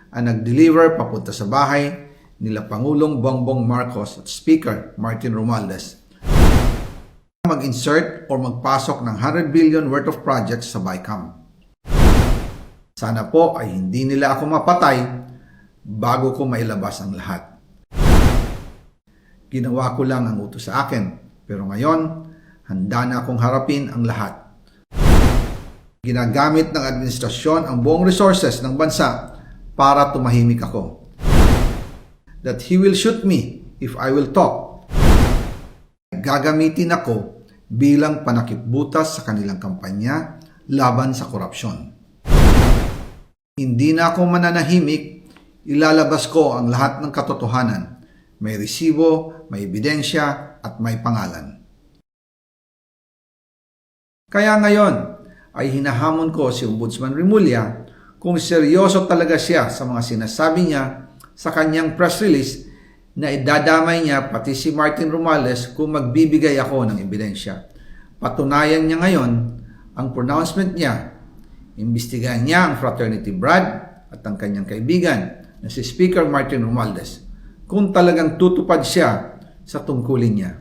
ang nag-deliver papunta sa bahay nila Pangulong Bongbong Marcos at Speaker Martin Romualdez mag-insert o magpasok ng 100 billion worth of projects sa BICAM. Sana po ay hindi nila ako mapatay bago ko mailabas ang lahat. Ginawa ko lang ang utos sa akin, pero ngayon, handa na akong harapin ang lahat. Ginagamit ng administrasyon ang buong resources ng bansa para tumahimik ako. That he will shoot me if I will talk. Gagamitin ako bilang panakipbutas sa kanilang kampanya laban sa korupsyon. Hindi na ako mananahimik, ilalabas ko ang lahat ng katotohanan. May resibo, may ebidensya, at may pangalan. Kaya ngayon ay hinahamon ko si Ombudsman Remulla kung seryoso talaga siya sa mga sinasabi niya sa kanyang press release na idadamay niya pati si Martin Romualdez kung magbibigay ako ng ebidensya. Patunayan niya ngayon ang pronouncement niya. Imbestigahan niya ang fraternity Brad at ang kanyang kaibigan na si Speaker Martin Romualdez kung talagang tutupad siya sa tungkulin niya.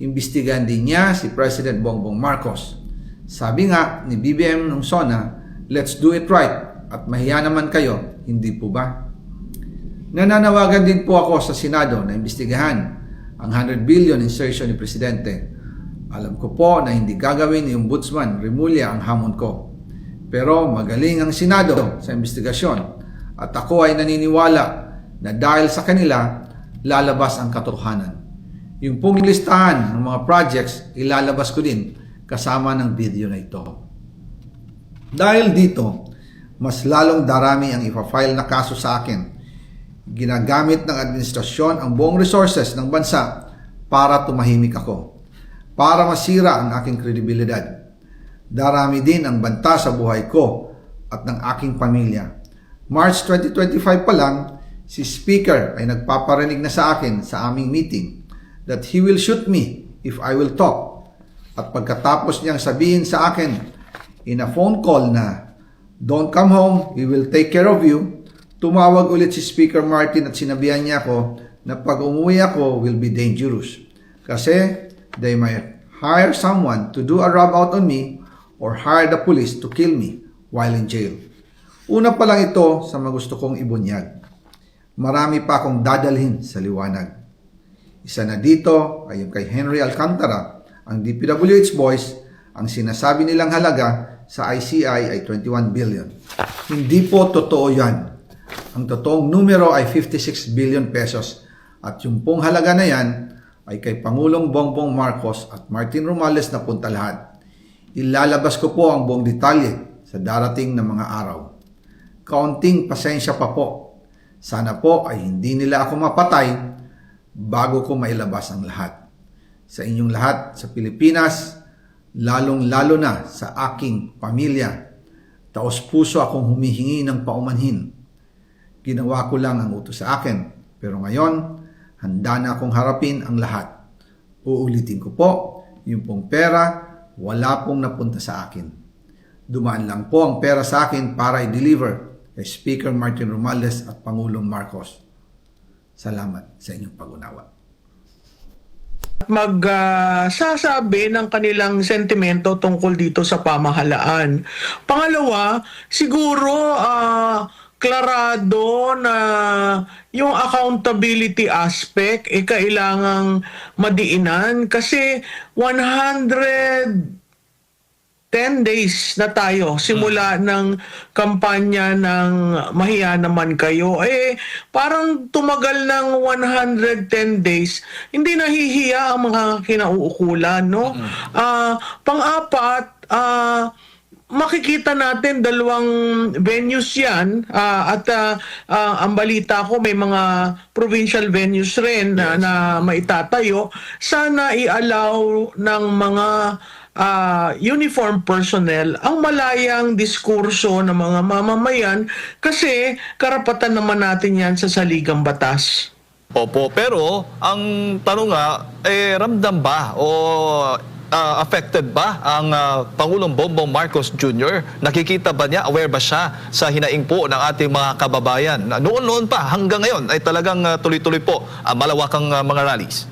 Imbestigahan din niya si President Bongbong Marcos. Sabi nga ni BBM nung SONA, let's do it right at mahiya naman kayo, hindi po ba? Nananawagan din po ako sa Senado na imbestigahan ang 100 billion insertion ni Presidente. Alam ko po na hindi gagawin ni Ombudsman Remulla ang hamon ko. Pero magaling ang Senado sa investigasyon at ako ay naniniwala na dahil sa kanila, lalabas ang katotohanan. Yung pong listahan ng mga projects, ilalabas ko din kasama ng video na ito. Dahil dito, mas lalong darami ang ipa-file na kaso sa akin. Ginagamit ng administrasyon ang buong resources ng bansa para tumahimik ako, para masira ang aking kredibilidad. Darami din ang banta sa buhay ko at ng aking pamilya. March 2025 pa lang, si Speaker ay nagpaparinig na sa akin sa aming meeting that he will shoot me if I will talk. At pagkatapos niyang sabihin sa akin in a phone call na don't come home, we will take care of you, tumawag ulit si Speaker Martin at sinabihan niya ako na pag umuwi ako will be dangerous. Kasi they might hire someone to do a rub out on me or hire the police to kill me while in jail. Una pa lang ito sa magusto kong ibunyag. Marami pa akong dadalhin sa liwanag. Isa na dito ay yung kay Henry Alcantara, ang DPWH boys, ang sinasabi nilang halaga sa ICI ay 21 billion. Hindi po totoo yan. Ang totoong numero ay 56 billion pesos at yung pong halaga na yan ay kay Pangulong Bongbong Marcos at Martin Romualdez na punta lahat. Ilalabas ko po ang buong detalye sa darating na mga araw. Kaunting pasensya pa po. Sana po ay hindi nila ako mapatay bago ko mailabas ang lahat. Sa inyong lahat sa Pilipinas, lalong-lalo na sa aking pamilya, taos-puso akong humihingi ng paumanhin. Ginawa ko lang ang utos sa akin, pero ngayon, handa na akong harapin ang lahat. Uulitin ko po, yung pong pera, wala pong napunta sa akin. Dumaan lang po ang pera sa akin para i-deliver kay Speaker Martin Romualdez at Pangulong Marcos. Salamat sa inyong pag-unawa. Magsasabi ng kanilang sentimento tungkol dito sa pamahalaan. Pangalawa, siguro klarado na yung accountability aspect kailangang madiinan kasi 110 days na tayo simula ng kampanya ng Mahiya Naman Kayo. Parang tumagal ng 110 days. Hindi nahihiya ang mga kinauukulan, no? Pang-apat, makikita natin dalawang venues yan at ang balita ko may mga provincial venues rin na maitatayo. Sana i-allow ng mga uniform personnel ang malayang diskurso ng mga mamamayan kasi karapatan naman natin yan sa saligang batas. Opo, pero ang tanong nga, ramdam ba o affected ba ang Pangulong Bongbong Marcos Jr.? Nakikita ba niya, aware ba siya sa hinaing po ng ating mga kababayan? Noon-noon pa hanggang ngayon ay talagang tuloy-tuloy po malawakang mga rallies.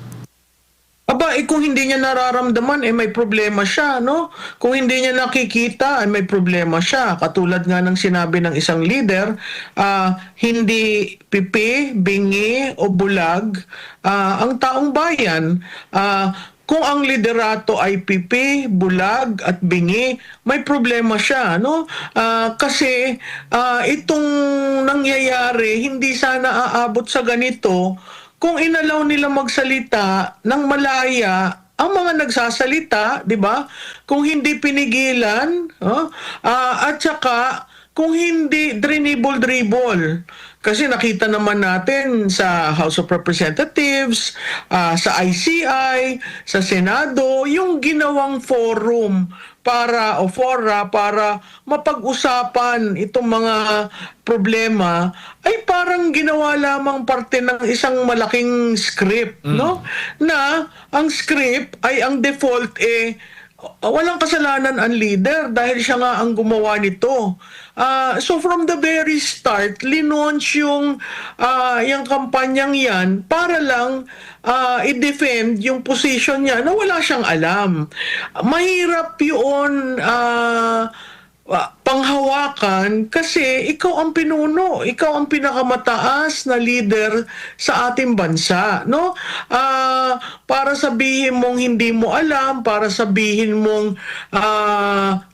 Aba, kung hindi niya nararamdaman, may problema siya, no? Kung hindi niya nakikita, may problema siya. Katulad nga ng sinabi ng isang leader, hindi pipi, bingi, o bulag ang taong bayan. Kung ang liderato ay pipi, bulag, at bingi, may problema siya, no? Kasi itong nangyayari, hindi sana aabot sa ganito kung inalaw nila magsalita ng malaya ang mga nagsasalita, di ba? Kung hindi pinigilan, at saka kung hindi dribble. Kasi nakita naman natin sa House of Representatives, sa ICI, sa Senado, yung ginawang forum para mapag-usapan itong mga problema ay parang ginawa lamang parte ng isang malaking script, no? Na ang script ay ang default walang kasalanan ang leader dahil siya nga ang gumawa nito. So from the very start, linunch yung kampanyang yan para lang i-defend yung position niya na wala siyang alam. Mahirap yun panghawakan kasi ikaw ang pinuno, ikaw ang pinakamataas na leader sa ating bansa, no? Para sabihin mong hindi mo alam, para sabihin mong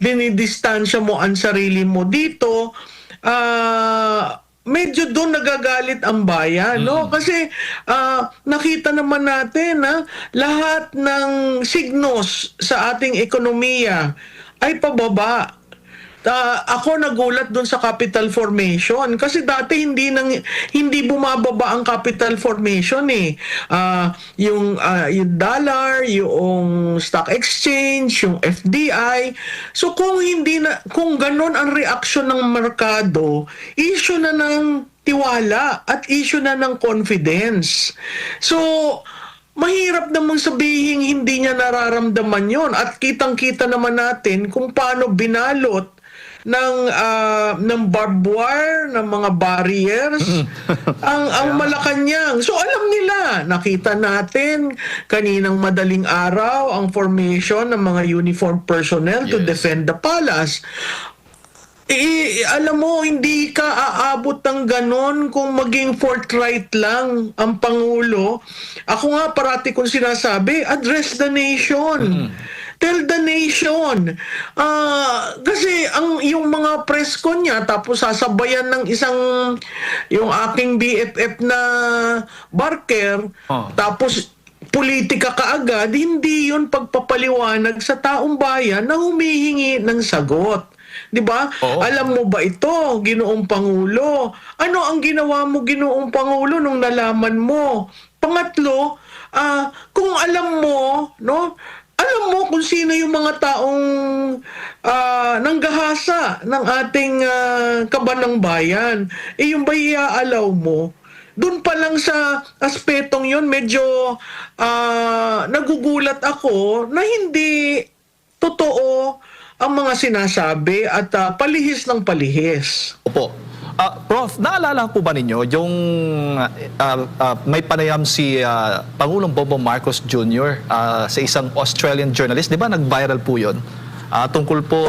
dinidistansya mo ang sarili mo dito, medyo doon nagagalit ang bayan, no? Kasi nakita naman natin na lahat ng signos sa ating ekonomiya ay pababa. Ako nagulat doon sa capital formation kasi dati hindi bumababa ang capital formation yung dollar, yung stock exchange, yung FDI. So kung ganun ang reaksyon ng merkado, issue na ng tiwala at issue na ng confidence. So mahirap namang sabihin hindi niya nararamdaman yon at kitang-kita naman natin kung paano binalot ng barbed wire, ng mga barriers, ang Malacanang. So alam nila, nakita natin kaninang madaling araw ang formation ng mga uniformed personnel to defend the palace. Alam mo, hindi ka aabot ng ganon kung maging forthright lang ang Pangulo. Ako nga parati kong sinasabi, address the nation. Tell the nation. Kasi yung mga press ko niya, tapos sasabayan ng yung aking BFF na Barker, tapos politika kaagad, hindi yun pagpapaliwanag sa taong bayan na humihingi ng sagot. Di ba? Alam mo ba ito, Ginoong Pangulo? Ano ang ginawa mo, Ginoong Pangulo, nung nalaman mo? Pangatlo, kung alam mo, no? Alam mo kung sino yung mga taong nanggahasa ng ating kabanang bayan. Yung ba iaalaw mo? Doon pa lang sa aspetong yon medyo nagugulat ako na hindi totoo ang mga sinasabi at palihis ng palihis. Opo. Prof, naalala po ba ninyo yung may panayam si Pangulong Bongbong Marcos Jr. Sa isang Australian journalist, di ba nag-viral po yun? Tungkol po,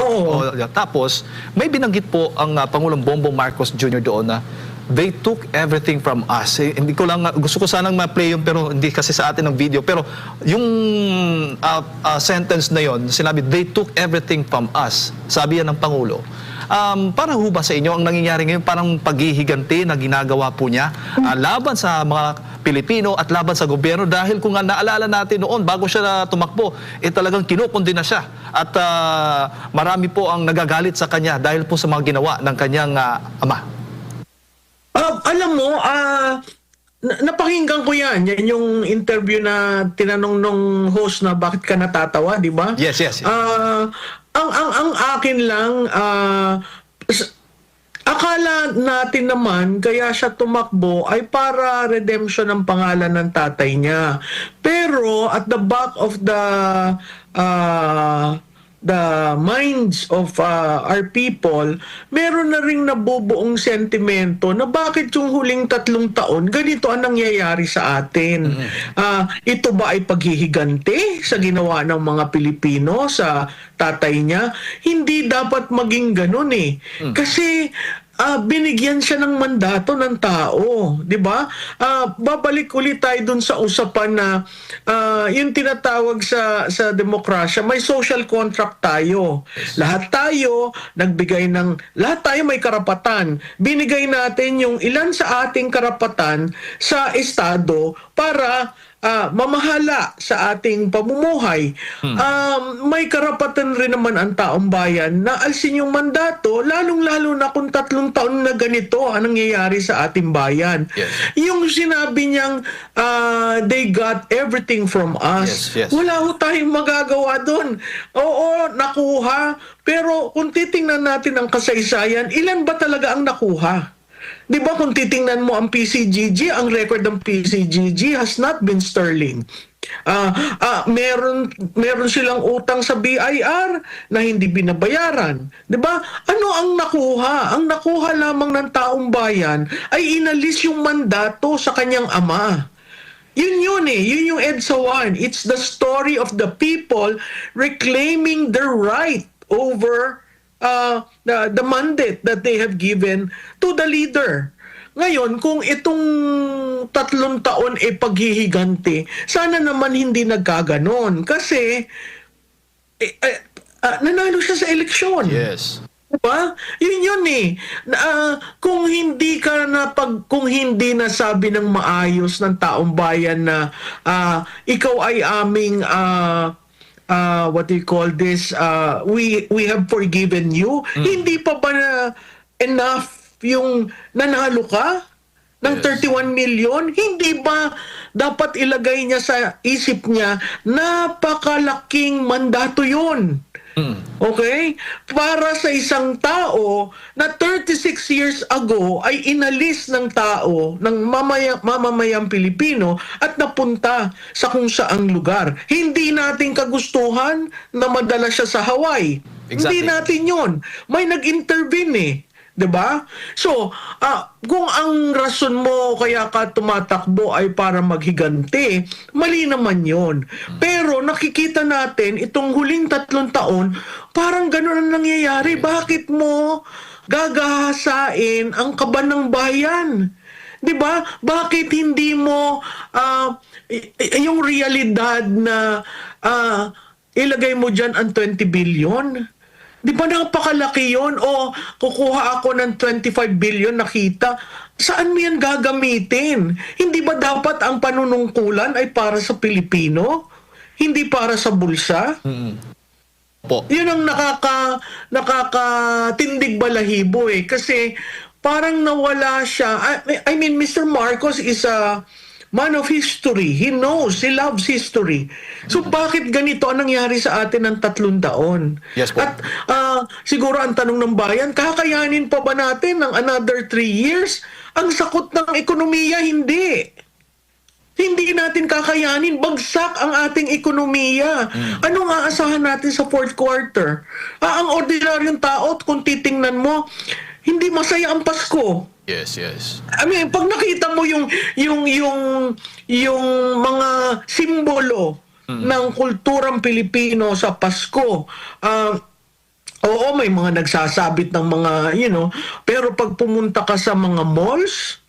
tapos may binanggit po ang Pangulong Bongbong Marcos Jr. doon na they took everything from us. Hindi ko lang, gusto ko sanang ma-play yun pero hindi kasi sa atin ng video. Pero yung sentence na yon, sinabi, they took everything from us. Sabi yan ng Pangulo. Para ho ba sa inyo ang nangyayari ngayon parang paghihiganti na ginagawa po niya laban sa mga Pilipino at laban sa gobyerno dahil kung naalala natin noon bago siya tumakbo talagang kinukundina siya at marami po ang nagagalit sa kanya dahil po sa mga ginawa ng kanyang ama. Alam mo, napakinggan ko yan. Yan yung interview na tinanong nung host na bakit ka natatawa, di ba? Yes. Ang akin lang, akala natin naman kaya siya tumakbo ay para redemption ng pangalan ng tatay niya. Pero at the back of the the minds of our people, meron na ring nabubuong sentimento na bakit yung huling 3 taon, ganito ang nangyayari sa atin. Ito ba ay paghihigante sa ginawa ng mga Pilipino sa tatay niya? Hindi dapat maging ganun eh. Kasi binigyan siya ng mandato ng tao, 'di ba? Babalik ulit tayo dun sa usapan na yung tinatawag sa demokrasya, may social contract tayo. Lahat tayo lahat tayo may karapatan. Binigay natin yung ilan sa ating karapatan sa estado para mamahala sa ating pamumuhay. May karapatan rin naman ang taong bayan na alsin yung mandato, lalong-lalo na kung 3 taon na ganito ang nangyayari sa ating bayan. Yes. Yung sinabi niyang they got everything from us. Yes, yes. Wala ho tayong magagawa doon. Oo, nakuha. Pero kung titingnan natin ang kasaysayan, ilan ba talaga ang nakuha? Di ba kung titingnan mo ang PCGG, ang record ng PCGG has not been sterling. Meron silang utang sa BIR na hindi binabayaran. 'Di ba? Ano ang nakuha? Ang nakuha lamang ng taong bayan ay inalis yung mandato sa kanyang ama. Yun eh. Yun yung EDSA 1. It's the story of the people reclaiming their right over the mandate that they have given to the leader. Ngayon, kung itong 3 taon ay paghihiganti, sana naman hindi nagkaganon. Kasi nanalo siya sa eleksyon. Yes. Diba? Yun eh. Kung hindi nasabi ng maayos ng taong bayan na ikaw ay aming what do you call this? We have forgiven you. Hindi pa ba enough yung nanalo ka ng 31 million? Hindi ba dapat ilagay niya sa isip niya, napakalaking mandato yun? Okay? Para sa isang tao na 36 years ago ay inalis ng tao, ng mamamayang Pilipino at napunta sa kung saang lugar. Hindi natin kagustuhan na madala siya sa Hawaii. Exactly. Hindi natin yon. May nag-intervene eh. 'Di ba? So, kung ang rason mo kaya ka tumatakbo ay para maghiganti, mali naman 'yon. Pero nakikita natin itong huling 3 taon, parang gano'n ang nangyayari. Bakit mo gagahasain ang kaban ng bayan? 'Di ba? Bakit hindi mo yung realidad na ilagay mo diyan ang 20 billion? Di ba napakalaki yun? O kukuha ako ng 25 billion nakita. Saan mo yan gagamitin? Hindi ba dapat ang panunungkulan ay para sa Pilipino? Hindi para sa bulsa? Po. Yun ang nakakatindig balahibo eh. Kasi parang nawala siya. I mean, Mr. Marcos is a man of history. He knows, he loves history. So bakit ganito ang nangyari sa atin ng 3 taon? Yes po. At siguro ang tanong ng bayan, kakayanin pa ba natin ng another 3 years? Ang sakot ng ekonomiya, hindi. Hindi natin kakayanin. Bagsak ang ating ekonomiya. Anong aasahan natin sa 4th quarter? Ang ordinaryong tao, kung titingnan mo, hindi masaya ang Pasko. Yes, yes. I mean, pag nakita mo yung mga simbolo ng kulturang Pilipino sa Pasko, oo, may mga nagsasabit ng mga, pero pag pumunta ka sa mga malls,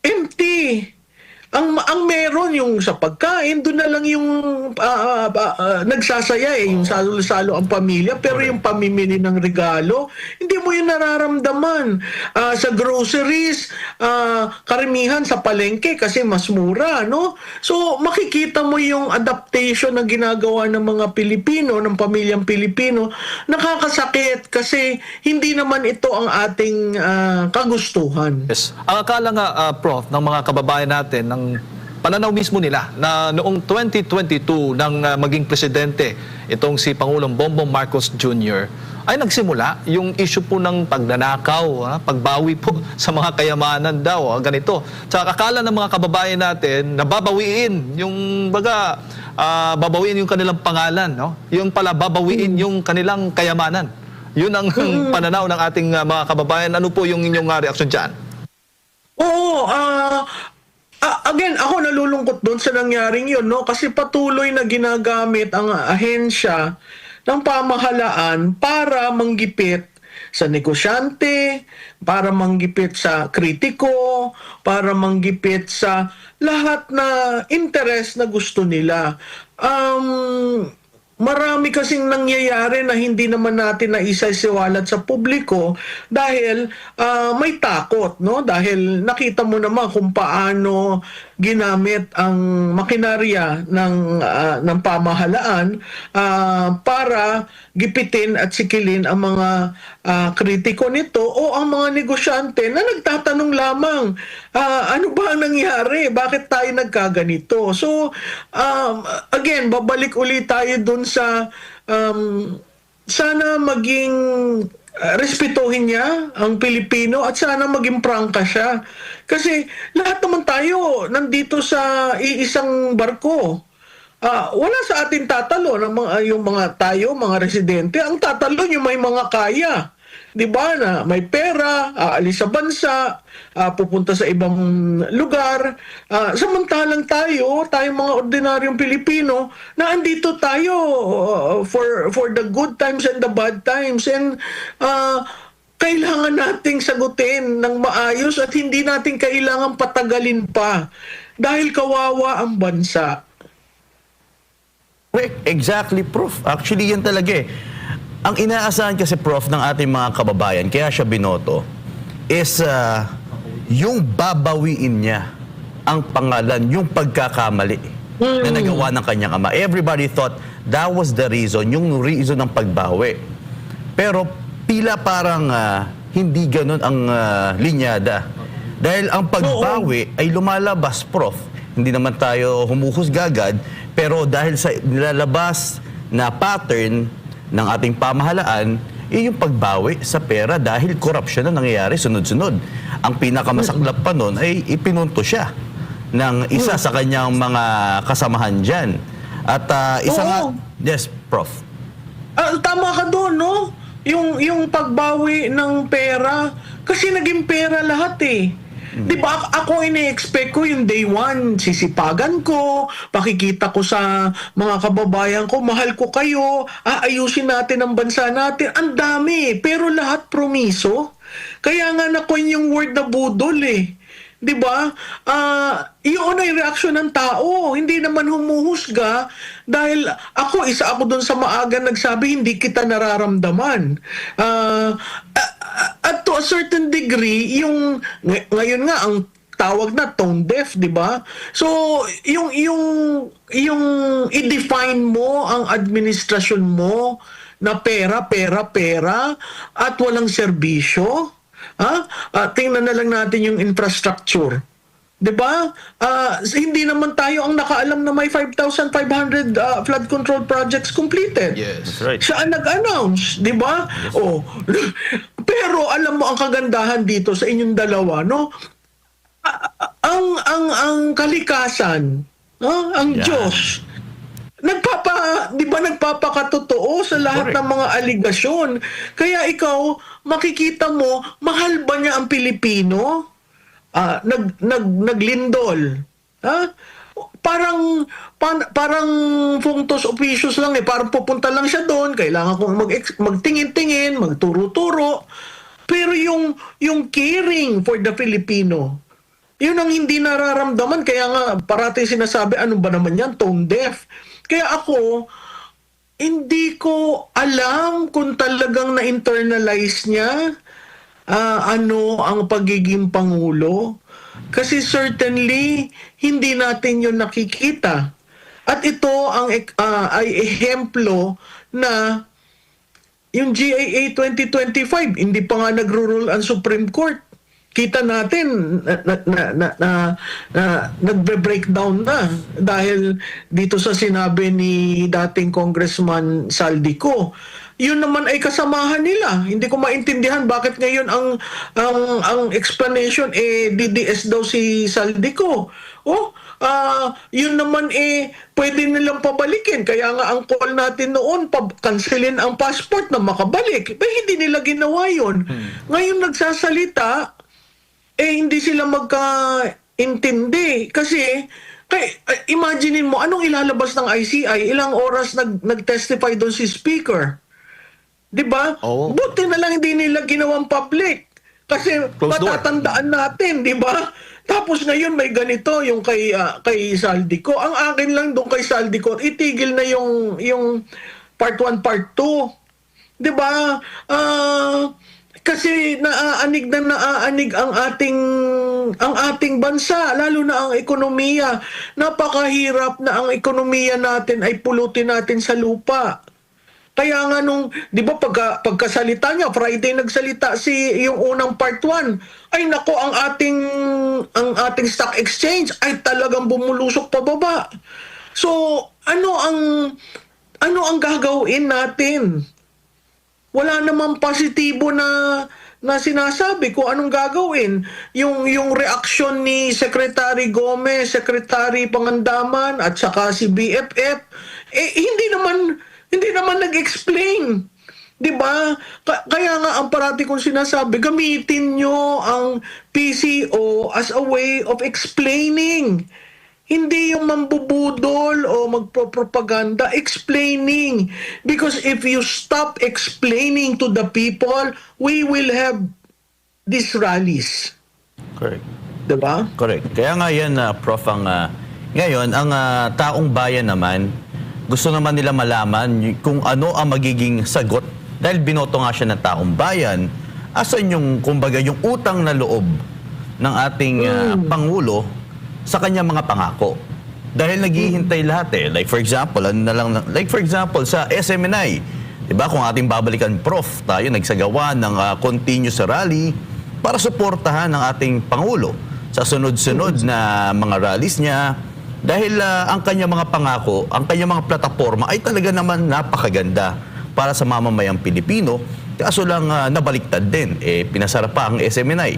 empty. Ang meron yung sa pagkain, doon na lang yung nagsasaya yung salo-salo ang pamilya, pero yung pamimili ng regalo, hindi mo yun nararamdaman. Sa groceries, karamihan sa palengke kasi mas mura, no? So, makikita mo yung adaptation na ginagawa ng mga Pilipino, ng pamilyang Pilipino, nakakasakit kasi hindi naman ito ang ating kagustuhan. Yes. Ang akala nga, Prof, ng mga kababayan natin, ng pananaw mismo nila na noong 2022 nang maging presidente itong si Pangulong Bongbong Marcos Jr. ay nagsimula yung issue po ng pagnanakaw, pagbawi po sa mga kayamanan daw, ganito. Sa akala ng mga kababayan natin, nababawiin yung baga babawiin yung kanilang pangalan, no? Yung pala babawiin yung kanilang kayamanan. Yun ang pananaw ng ating mga kababayan. Ano po yung inyong reaksyon diyan? Oo, again, ako nalulungkot doon sa nangyaring yun, no? Kasi patuloy na ginagamit ang ahensya ng pamahalaan para manggipit sa negosyante, para manggipit sa kritiko, para manggipit sa lahat na interes na gusto nila. Marami kasing nangyayari na hindi naman natin naisasiwalat sa publiko dahil may takot, no? Dahil nakita mo naman kung paano ginamit ang makinarya ng pamahalaan para gipitin at sikilin ang mga kritiko nito o ang mga negosyante na nagtatanong lamang, ano ba ang nangyari? Bakit tayo nagkaganito? So, again, babalik ulit tayo dun sa sana maging respetuhin niya ang Pilipino at sana maging prangka siya. Kasi lahat naman tayo nandito sa iisang barko. Wala sa atin tatalo ng yung mga tayo, mga residente. Ang tatalo yung may mga kaya. 'Di ba na may pera, aalis sa bansa, pupunta sa ibang lugar. Samantalang tayong mga ordinaryong Pilipino na andito tayo for the good times and the bad times, and kailangan nating sagutin ng maayos at hindi natin kailangan patagalin pa dahil kawawa ang bansa. Correct. Exactly, Prof. Actually, yan talaga eh. Ang inaasahan kasi, Prof, ng ating mga kababayan, kaya siya binoto, is yung babawiin niya ang pangalan, yung pagkakamali na nagawa ng kanyang ama. Everybody thought that was the reason, yung reason ng pagbawi. Pero tila parang hindi ganun ang linyada. Dahil ang pagbawi ay lumalabas, Prof. Hindi naman tayo humuhusga agad, pero dahil sa nilalabas na pattern ng ating pamahalaan, yung pagbawi sa pera dahil corruption na nangyayari sunod-sunod. Ang pinakamasaklap pa nun ay ipinunto siya ng isa sa kanyang mga kasamahan dyan. At isa nga... Yes, Prof. Tama ka doon, no? Yung pagbawi ng pera, kasi naging pera lahat eh. Di ba ako ini-expect ko yung day one, sisipagan ko, pakikita ko sa mga kababayan ko, mahal ko kayo, aayusin natin ang bansa natin. Ang dami, pero lahat promiso. Kaya nga nakuha yung word na budol eh. 'Di ba? Iyon ay reaksyon ng tao, hindi naman humuhusga dahil isa ako doon sa maaga nagsabi hindi kita nararamdaman. At to a certain degree, yung ngayon nga ang tawag na tone deaf, 'di ba? So, yung i-define mo ang administrasyon mo na pera at walang serbisyo. Tingnan na lang natin yung infrastructure. 'Di ba? Hindi naman tayo ang nakaalam na may 5,500 flood control projects completed. Yes. That's right. Siya ang nag-announce, 'di ba? Oh. Pero alam mo ang kagandahan dito sa inyong dalawa, no? Ang kalikasan, ang Diyos, di ba nagpapakatotoo sa lahat ng mga aligasyon. Kaya ikaw, makikita mo, mahal ba niya ang Pilipino? Naglindol. Parang functus officius lang eh. Parang pupunta lang siya doon, kailangan kong magtingin-tingin, magturo-turo. Pero yung caring for the Filipino, yun ang hindi nararamdaman. Kaya nga, parating sinasabi, ano ba naman yan? Tone deaf. Kaya ako, hindi ko alam kung talagang na-internalize niya ano ang pagiging Pangulo. Kasi certainly, hindi natin yun nakikita. At ito ay ehemplo na yung GAA 2025, hindi pa nga nagro-rule ang Supreme Court. Kita natin nagbe-breakdown na dahil dito sa sinabi ni dating Congressman Saldico. yun naman ay kasamahan nila. Hindi ko maintindihan bakit ngayon ang explanation DDS daw si Saldico. Yun naman pwede nilang pabalikin. Kaya nga ang call natin noon, cancelin ang passport na makabalik. Hindi nila ginawa yun. Ngayon nagsasalita, hindi sila magkaintindi. Kasi, imaginein mo, anong ilalabas ng ICI? Ilang oras nag-testify doon si speaker? Diba? Oo. Buti na lang hindi nila ginawang public. Kasi Closed door. matatandaan natin, di ba? Tapos ngayon may ganito yung kay Saldico. Ang akin lang doon kay Saldico, itigil na yung part 1, part 2. 'Di ba? Kasi naaanig ang ating bansa, lalo na ang ekonomiya. Napakahirap na ang ekonomiya natin ay pulutin natin sa lupa. Kaya nga nung, di ba pagkasalita niya, Friday nagsalita yung unang part 1, ay nako, ang ating stock exchange ay talagang bumulusok pababa. So, ano ang gagawin natin? Wala namang positibo na sinasabi ko anong gagawin. Yung reaksyon ni Secretary Gomez, Secretary Pangandaman at saka si BFF, hindi naman nag-explain. 'Di ba? Kaya nga ang parati kong sinasabi, gamitin nyo ang PCO as a way of explaining. Hindi yung mambubudol o magpropaganda, explaining. Because if you stop explaining to the people, we will have these rallies. Correct. 'Di ba? Correct. Kaya nga yan, Prof, ngayon, ang taong bayan naman, gusto naman nila malaman kung ano ang magiging sagot. Dahil binoto nga siya ng taong bayan, asan yung, kumbaga, yung utang na loob ng ating Pangulo sa kanyang mga pangako. Dahil naghihintay lahat Like for example, sa SMNI, diba, kung ating babalikan, Prof, tayo nagsagawa ng continuous rally para suportahan ng ating Pangulo sa sunod-sunod na mga rallies niya. Dahil ang kanyang mga pangako, ang kanyang mga plataforma ay talaga naman napakaganda para sa mamamayang Pilipino. Kaso lang nabaliktad din. Pinasara pa ang SMNI.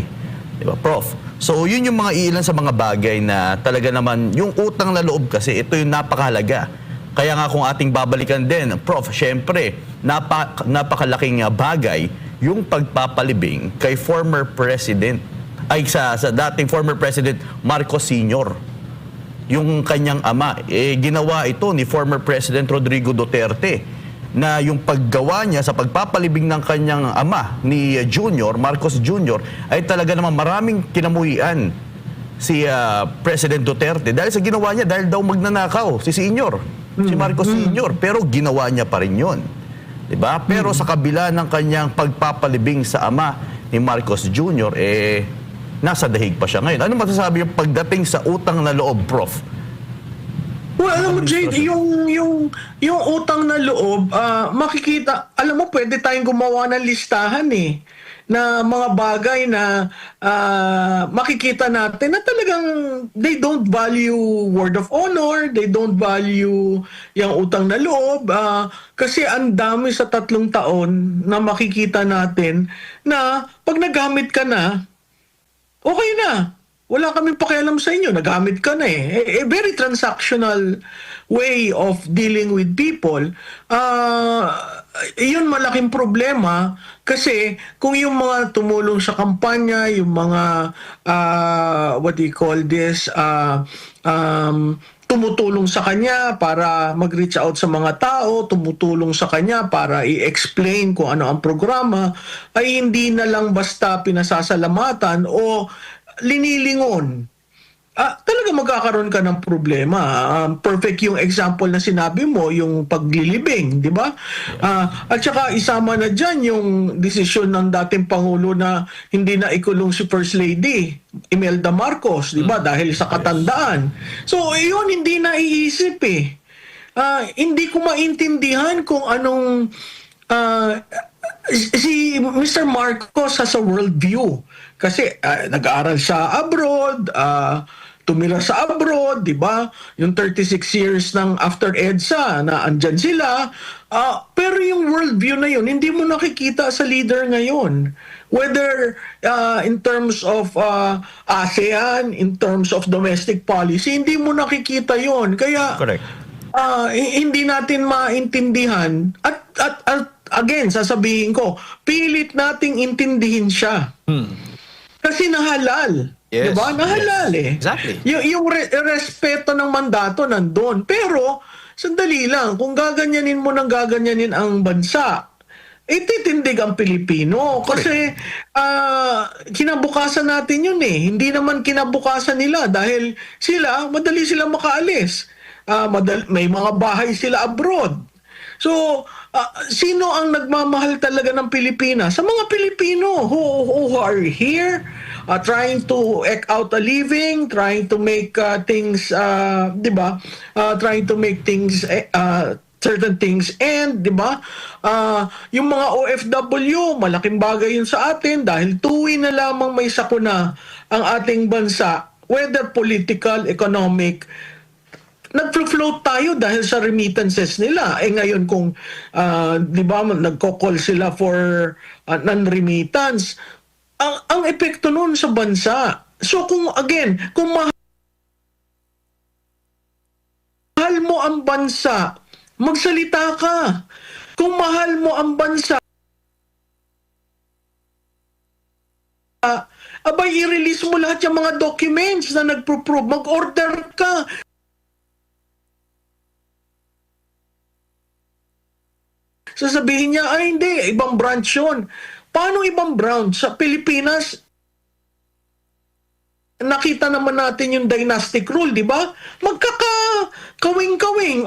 Diba, Prof? So, yun yung mga ilan sa mga bagay na talaga naman, yung utang na loob kasi, ito yung napakahalaga. Kaya nga kung ating babalikan din, Prof, syempre, napakalaking bagay yung pagpapalibing kay former President, sa dating former President Marcos Sr., yung kanyang ama, ginawa ito ni former President Rodrigo Duterte na yung paggawa niya sa pagpapalibing ng kanyang ama ni Marcos Jr. ay talaga naman maraming kinamuhian si President Duterte dahil sa ginawa niya, dahil daw magnanakaw si Marcos Sr. Pero ginawa niya pa rin yun. Diba? Pero sa kabila ng kanyang pagpapalibing sa ama ni Marcos Jr., nasa dahig pa siya ngayon. Ano masasabi yung pagdating sa utang na loob, Prof? Well, alam mo, Jade, yung utang na loob, makikita, alam mo, pwede tayong gumawa ng listahan na mga bagay na makikita natin na talagang they don't value word of honor, they don't value yung utang na loob, kasi ang dami sa 3 taon na makikita natin na pag nagamit ka na, okay na. Wala kaming pakialam sa inyo. Nagamit ka na A very transactional way of dealing with people. Yun malaking problema kasi kung yung mga tumulong sa kampanya, yung mga, what do you call this, tumutulong sa kanya para mag-reach out sa mga tao, tumutulong sa kanya para i-explain kung ano ang programa, ay hindi na lang basta pinasasalamatan o linilingon. Talaga magkakaroon ka ng problema. Perfect yung example na sinabi mo, yung paglilibing, di ba? At saka isama na dyan yung desisyon ng dating Pangulo na hindi na ikulong si First Lady, Imelda Marcos, di ba? Dahil sa katandaan. So, yun hindi naiisip hindi ko maintindihan kung anong si Mr. Marcos has a worldview. Kasi nag-aaral siya abroad, tumira sa abroad, di ba? Yung 36 years ng after EDSA na andyan sila. Pero yung worldview na yun, hindi mo nakikita sa leader ngayon. Whether in terms of ASEAN, in terms of domestic policy, hindi mo nakikita yon. Kaya Correct. hindi natin maintindihan at again sasabihin ko, pilit nating intindihin siya. Kasi nahalal. Yes, Diba? Nahalal yes. eh. Exactly. Yung respeto ng mandato nandun. Pero, sandali lang, kung gaganyanin mo ng gaganyanin ang bansa, ititindig ang Pilipino. Kasi, kinabukasan natin yun eh. Hindi naman kinabukasan nila dahil madali sila makaalis. May mga bahay sila abroad. So, sino ang nagmamahal talaga ng Pilipinas? Sa mga Pilipino who are here, trying to eke out a living, trying to make things, di ba? Trying to make things, certain things, and, di ba? Yung mga OFW, malaking bagay yun sa atin dahil tuwi na lamang may sakuna ang ating bansa, whether political, economic, nag-float tayo dahil sa remittances nila. Ngayon kung, di ba, nagko-call sila for non-remittance, ang epekto nun sa bansa. So kung mahal mo ang bansa, magsalita ka. Kung mahal mo ang bansa, i-release mo lahat yung mga documents na nagpo-prove. Mag-order ka. Sasabihin niya, ay hindi, ibang branch yun. Paano ibang branch? Sa Pilipinas, nakita naman natin yung dynastic rule, di ba? Magkakawing-kawing.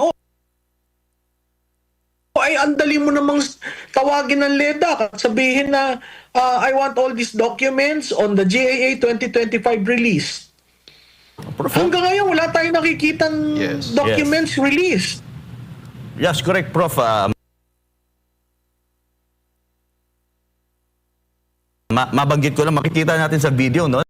Ay, andali mo namang tawagin ng LEDAC at sabihin na, I want all these documents on the GAA 2025 release. Hanggang ngayon, wala tayong nakikitang Yes. documents released. Yes, correct, Prof. Mabanggit ko lang, makikita natin sa video, no?